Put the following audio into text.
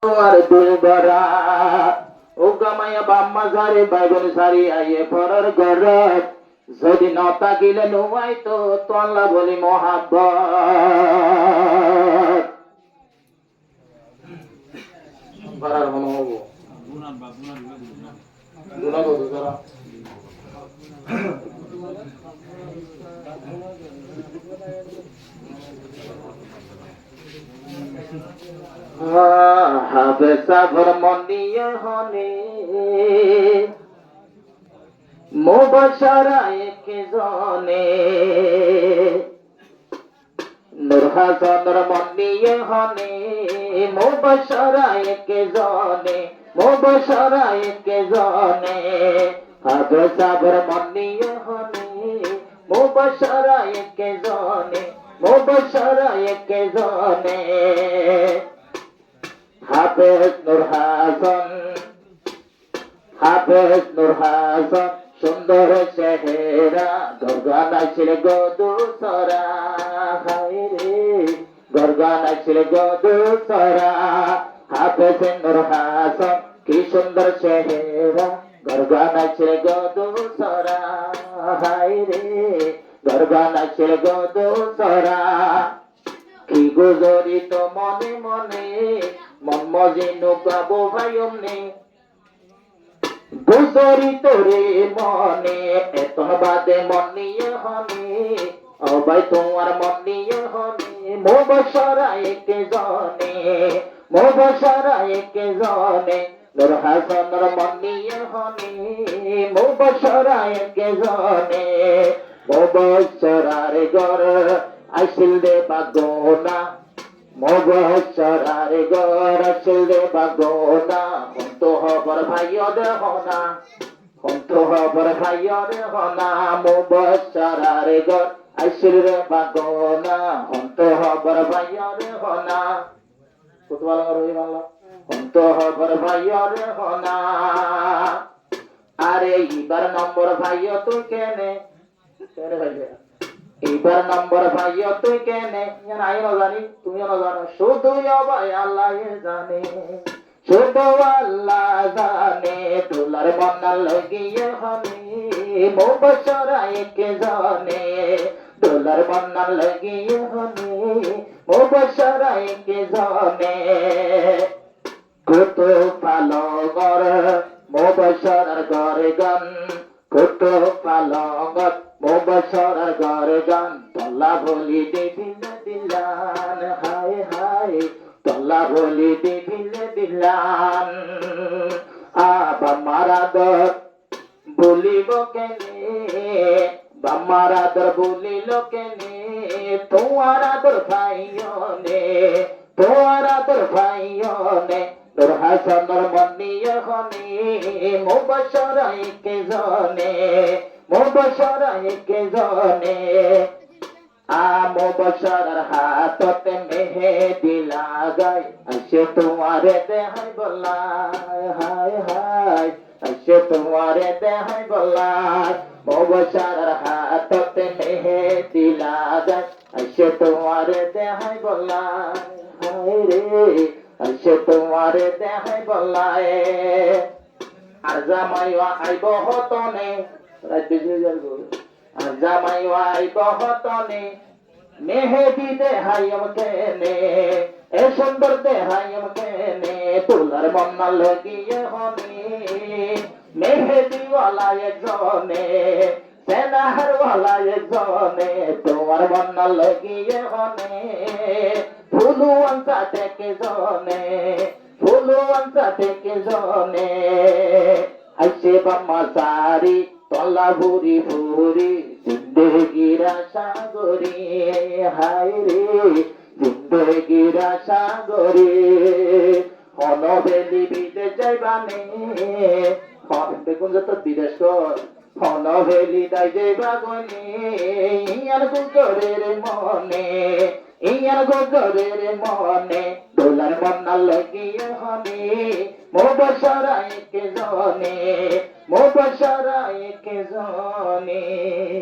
আর দুইবারা ও গামায়া বাম্মা ঝারে Bible সারি আইয়ে পরার গরব যদি ন তাকিলে নুয়াই তো তোল্লা বলি মহাব্বত বারার মনে হবো গুনা কত যারা হবে সাবর মনিয়ে হনে মুবশরায়ে কে জনে নূর হাসান মনিয়ে হনে মুবশরায়ে কে জনে মুবশরায়ে কে জনে হবে সাবর মনিয়ে হনে মুবশরায়ে কে জনে মুবশরায়ে কে জনে হাফেজ নূর হাসান সুন্দর চেহারা গরগানা ছিল গদুসরা হায় রে গরগানা ছিল গদুসরা হাফেজ নূর হাসান কি সুন্দর চেহারা গরগানা ছিল গদুসরা হায় রে গরগানা ছিল গদুসরা কি গুজরিত মনে মনে মন মজিনু গাবো ভাই অমনে গুজরিত রে মনে এতন বাদে মন নিয়ে হনে ও ভাই তোমার মন নিয়ে হনে মুবশরায়ে কে জনে মুবশরায়ে কে জনে নূর হাসানের মন নিয়ে হনে মুবশরায়ে কে জনে মুবশরার ঘর আইসিল দে বাগোনা মুবশরার ঘর আইসিল দে বাগোনা হন্ত হবর ভাইয় দে হনা হন্ত হবর ভাইয় দে হনা মুবশরার ঘর আইসিল দে বাগোনা হন্ত হবর ভাইয় দে হনা কত ভালো রই বাংলা হন্ত হবর ভাইয় দে হনা আরে ইবার নম্বর ভাইয় তুই কেনে কেনে ভাইয়া এবার নম্বর ভাইয়া তুই কেনে আমিও জানি তুমিও না জানো শুধু ভাই আল্লাহ জানে শুধু আল্লাহ জানে তোলার মন্না লাগিয়ে হনে মুবশরায়ে কে জনে তোলার মন্না লাগিয়ে হনে মুবশরায়ে কে জনে কত ভালো ঘর মুবশরার ঘরে গান কত ভালো ঘর মুবশরার ঘরে গান তল্লা বলি দিবিলে দিলান হায় হায় তল্লা বলি দিবিলে দিলান বাম্মারাদর বলিব কেনে বাম্মারাদর বলিল কেনে তোমার আদর ভাইয়নে তোমার আদর ভাইয়নে নূর হাসানের মন নিয়ে হনে মুবশরায়ে কে জনে মুবশরায়ে কে জনে মুবশরার হাততে মেহেদি লাগাই আসে তোমারে দেহাই বলাই হায় হায় আসে তোমারে দেহাই বলাই মুবশরার হাততে মেহেদি লাগাই আসে তোমারে দেহাই বলাই হায় রে আসে তোমারে দেহাই বলাই আর জামাইয়া আইব হতনে রাত বেজে যাবে আর জামাইয়া আইব হতনে মেহেদি দেহাইম কেনে এ সুন্দর দেহাইম কেনে তোলার মন্না লাগিয়ে হনে মেহেদি ওয়ালা একজনে সেনাহার ওয়ালা একজনে তোমার মন্না লাগিয়ে হনে ফুলুয়ান্তা থেকে জনে ফুলুয়ান্তা থেকে জনে আইসে বাম্মা সারি তলা ভুরি ভুরি জিন্দেগির সাগরে হায় রে জিন্দেগির সাগরে হনবেলি বিদেশ যাইবানে দেখুন যত বিদেশ কর হনবেলি দাই যাইবা গনে ইয়ার গুজরের মনে ইয়ার গুজরের মনে দোলার মন্না লাগিয়ে হনে মুবশরায়ে কে জনে মুবশরায়ে কে জনে